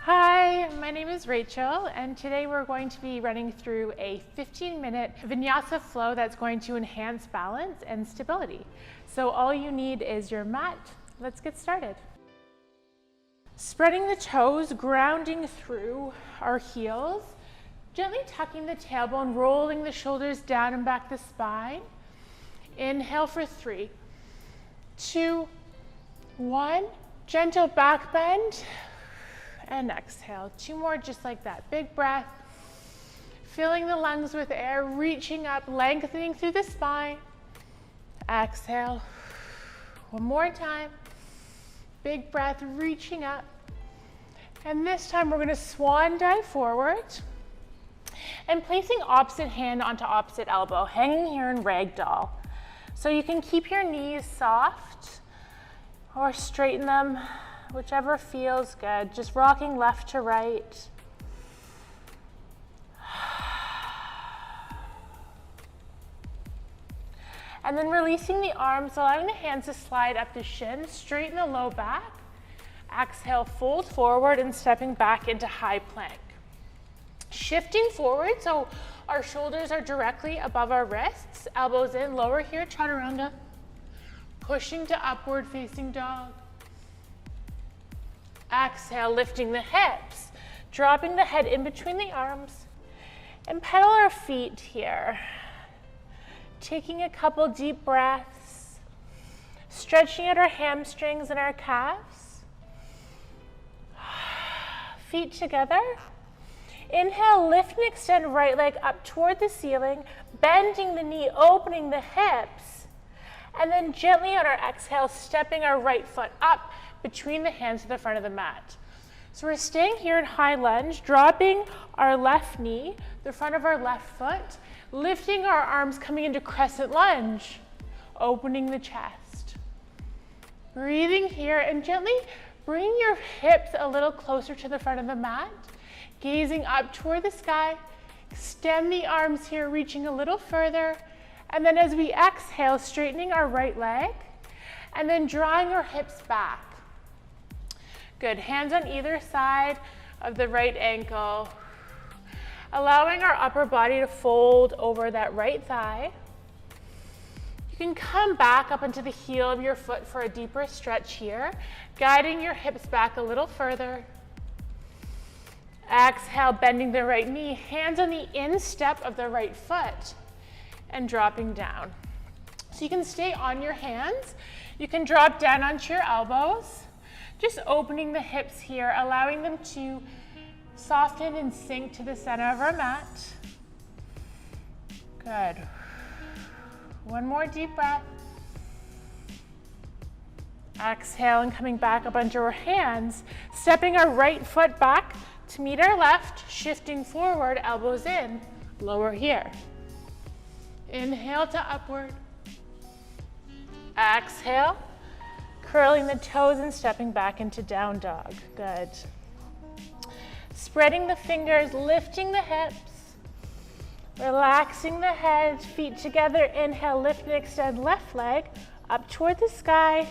Hi, my name is Rachel, and today we're going to be running through a 15-minute Vinyasa flow that's going to enhance balance and stability. So all you need is your mat. Let's get started. Spreading the toes, grounding through our heels, gently tucking the tailbone, rolling the shoulders down and back the spine. Inhale for 3, 2, 1. Gentle back bend. And exhale. 2 more just like that. Big breath. Filling the lungs with air, reaching up, lengthening through the spine. Exhale. 1 more time. Big breath, reaching up. And this time we're going to swan dive forward and placing opposite hand onto opposite elbow, hanging here in ragdoll. So you can keep your knees soft or straighten them, whichever feels good. Just rocking left to right. And then releasing the arms, allowing the hands to slide up the shin, straighten the low back. Exhale, fold forward and stepping back into high plank. Shifting forward, so our shoulders are directly above our wrists, elbows in, lower here, chaturanga. Pushing to upward facing dog. Exhale, lifting the hips, dropping the head in between the arms, and pedal our feet here. Taking a couple deep breaths, stretching out our hamstrings and our calves. Feet together. Inhale, lift and extend right leg up toward the ceiling, bending the knee, opening the hips, and then gently on our exhale, stepping our right foot up between the hands to the front of the mat. So we're staying here in high lunge, dropping our left knee, the front of our left foot, lifting our arms, coming into crescent lunge, opening the chest. Breathing here and gently bring your hips a little closer to the front of the mat, gazing up toward the sky. Extend the arms here, reaching a little further. And then as we exhale, straightening our right leg, and then drawing our hips back. Good, hands on either side of the right ankle, allowing our upper body to fold over that right thigh. You can come back up into the heel of your foot for a deeper stretch here, guiding your hips back a little further. Exhale, bending the right knee, hands on the instep of the right foot, and dropping down. So you can stay on your hands. You can drop down onto your elbows. Just opening the hips here, allowing them to soften and sink to the center of our mat. Good. 1 more deep breath. Exhale and coming back up onto our hands, stepping our right foot back to meet our left, shifting forward, elbows in, lower here. Inhale to upward. Exhale. Curling the toes and stepping back into down dog. Good. Spreading the fingers, lifting the hips, relaxing the head, feet together. Inhale, lift and extend left leg up toward the sky.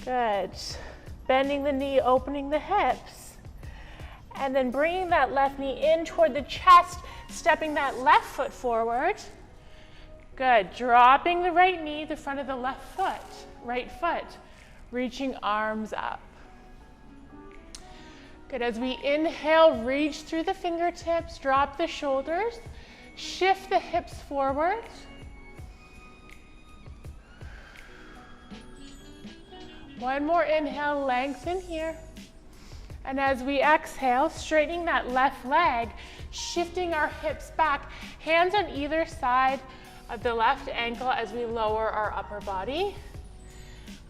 Good. Bending the knee, opening the hips. And then bringing that left knee in toward the chest, stepping that left foot forward. Good. Dropping the right knee, the front of the left foot. Right foot, reaching arms up. Good, as we inhale, reach through the fingertips, drop the shoulders, shift the hips forward. One more inhale, lengthen here. And as we exhale, straightening that left leg, shifting our hips back, hands on either side of the left ankle as we lower our upper body.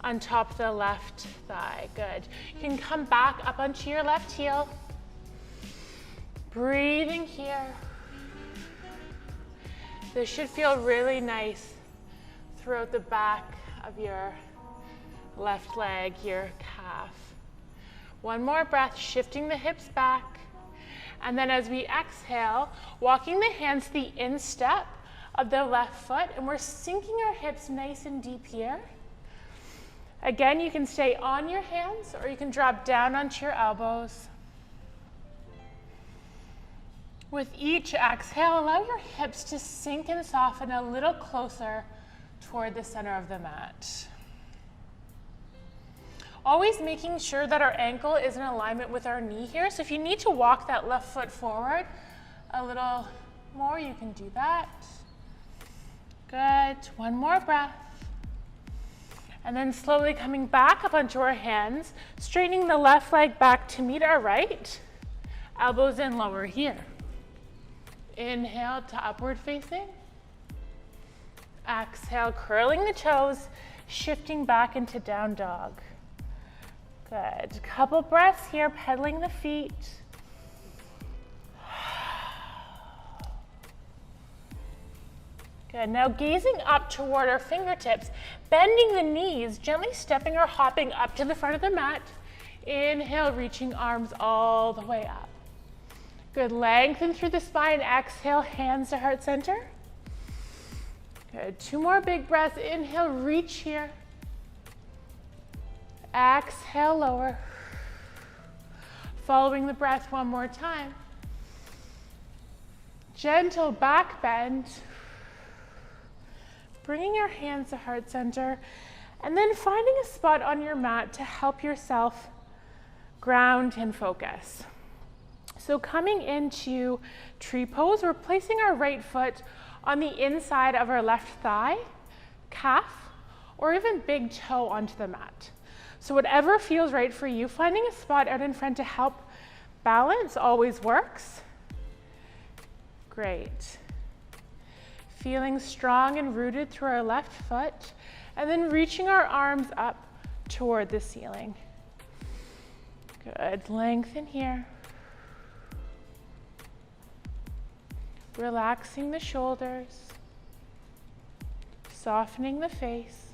On top of the left thigh. Good. You can come back up onto your left heel. Breathing here. This should feel really nice throughout the back of your left leg, your calf. 1 more breath, shifting the hips back. And then as we exhale, walking the hands to the instep of the left foot, and we're sinking our hips nice and deep here. Again, you can stay on your hands or you can drop down onto your elbows. With each exhale, allow your hips to sink and soften a little closer toward the center of the mat. Always making sure that our ankle is in alignment with our knee here. So if you need to walk that left foot forward a little more, you can do that. Good. One more breath. And then slowly coming back up onto our hands, straightening the left leg back to meet our right. Elbows in lower here. Inhale to upward facing. Exhale, curling the toes, shifting back into down dog. Good. Couple breaths here, pedaling the feet. Good. Now gazing up toward our fingertips, bending the knees, gently stepping or hopping up to the front of the mat. Inhale, reaching arms all the way up. Good. Lengthen through the spine. Exhale, hands to heart center. Good. Two more big breaths. Inhale, reach here. Exhale, lower. Following the breath one more time. Gentle back bend. Bringing your hands to heart center. And then finding a spot on your mat to help yourself ground and focus. So coming into tree pose, we're placing our right foot on the inside of our left thigh, calf, or even big toe onto the mat. So whatever feels right for you, finding a spot out in front to help balance always works. Great. Feeling strong and rooted through our left foot, and then reaching our arms up toward the ceiling. Good. Lengthen here. Relaxing the shoulders, softening the face.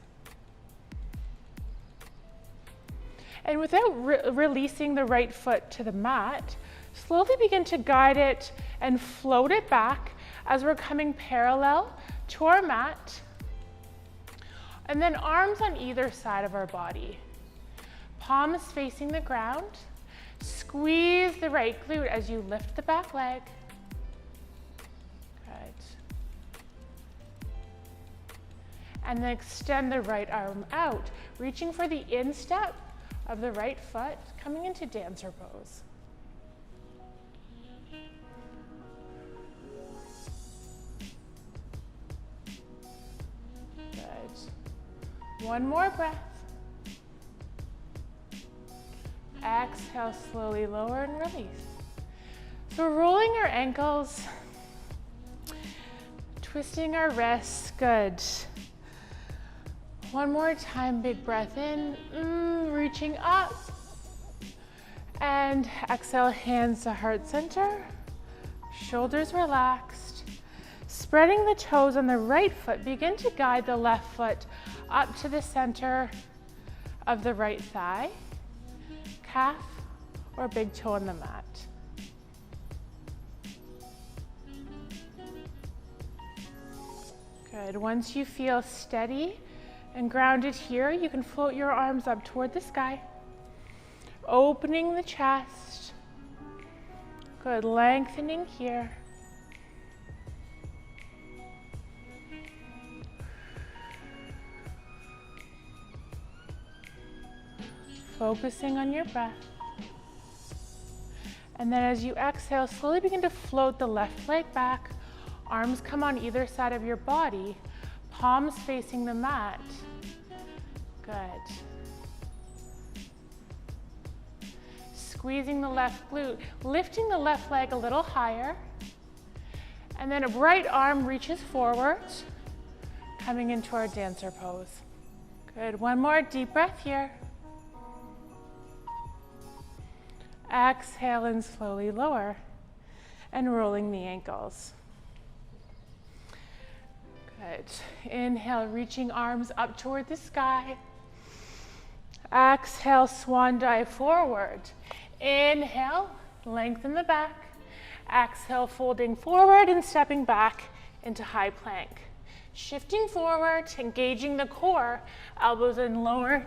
And without releasing the right foot to the mat, slowly begin to guide it and float it back as we're coming parallel to our mat. And then arms on either side of our body. Palms facing the ground. Squeeze the right glute as you lift the back leg. Good. And then extend the right arm out, reaching for the instep of the right foot, coming into dancer pose. Good. One more breath. Exhale, slowly lower and release. So we're rolling our ankles, twisting our wrists. Good. One more time, big breath in, reaching up. And exhale, hands to heart center. Shoulders relaxed. Spreading the toes on the right foot, begin to guide the left foot up to the center of the right thigh, calf, or big toe on the mat. Good. Once you feel steady and grounded here, you can float your arms up toward the sky, opening the chest. Good. Lengthening here. Focusing on your breath. And then as you exhale, slowly begin to float the left leg back. Arms come on either side of your body, palms facing the mat. Good. Squeezing the left glute, lifting the left leg a little higher. And then a right arm reaches forward, coming into our dancer pose. Good. One more deep breath here. Exhale and slowly lower, and rolling the ankles. Good. Inhale, reaching arms up toward the sky. Exhale, swan dive forward. Inhale, lengthen the back. Exhale, folding forward and stepping back into high plank. Shifting forward, engaging the core, elbows in lower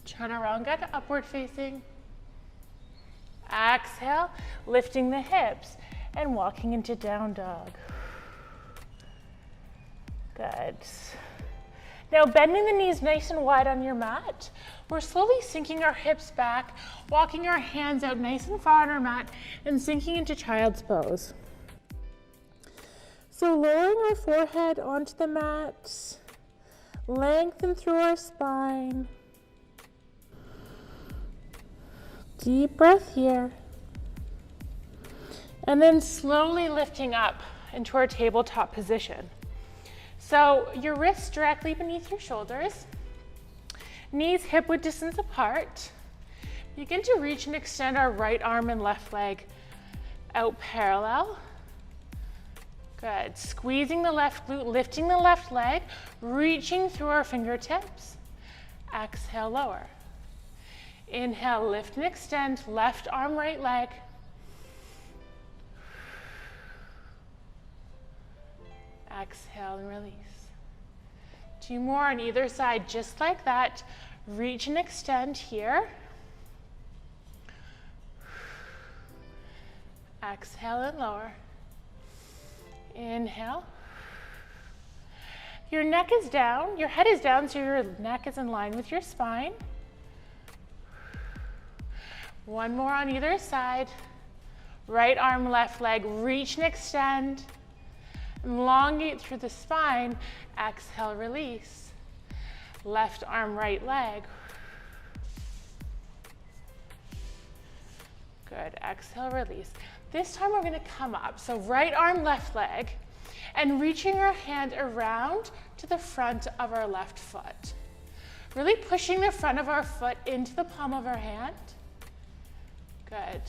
Turn around, get upward facing. Exhale, lifting the hips and walking into down dog. Good. Now bending the knees nice and wide on your mat. We're slowly sinking our hips back, walking our hands out nice and far on our mat and sinking into child's pose. So lowering our forehead onto the mat, lengthen through our spine. Deep breath here. And then slowly lifting up into our tabletop position. So your wrists directly beneath your shoulders, knees hip-width distance apart. Begin to reach and extend our right arm and left leg out parallel. Good. Squeezing the left glute, lifting the left leg, reaching through our fingertips. Exhale, lower. Inhale, lift and extend, left arm, right leg. Exhale and release. 2 more on either side, just like that. Reach and extend here. Exhale and lower. Inhale. Your neck is down, your head is down, so your neck is in line with your spine. 1 more on either side. Right arm, left leg, reach and extend. Elongate through the spine. Exhale, release. Left arm, right leg. Good. Exhale, release. This time we're going to come up. So right arm, left leg, and reaching our hand around to the front of our left foot. Really pushing the front of our foot into the palm of our hand. Good.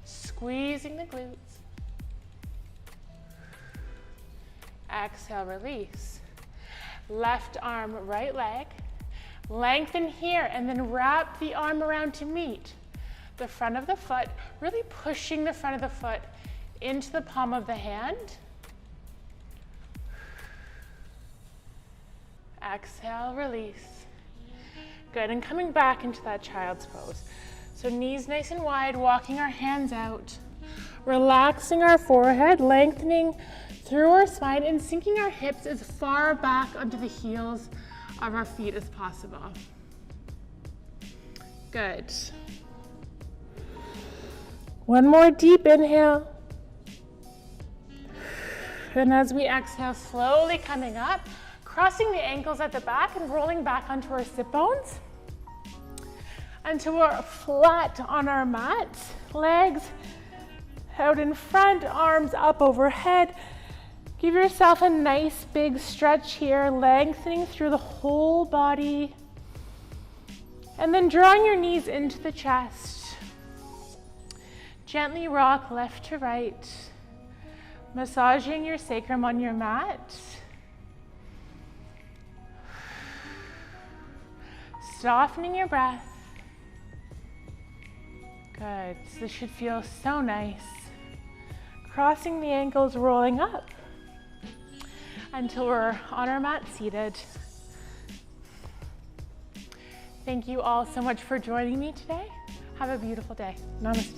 Squeezing the glutes. Exhale, release. Left arm, right leg. Lengthen here and then wrap the arm around to meet the front of the foot, really pushing the front of the foot into the palm of the hand. Exhale, release. Good, and coming back into that child's pose. So knees nice and wide, walking our hands out, relaxing our forehead, lengthening through our spine and sinking our hips as far back onto the heels of our feet as possible. Good. 1 more deep inhale. And as we exhale, slowly coming up, crossing the ankles at the back and rolling back onto our sit bones until we're flat on our mat. Legs out in front, arms up overhead. Give yourself a nice big stretch here, lengthening through the whole body. And then drawing your knees into the chest. Gently rock left to right, massaging your sacrum on your mat. Softening your breath. Good, this should feel so nice. Crossing the ankles, rolling up until we're on our mat seated. Thank you all so much for joining me today. Have a beautiful day. Namaste.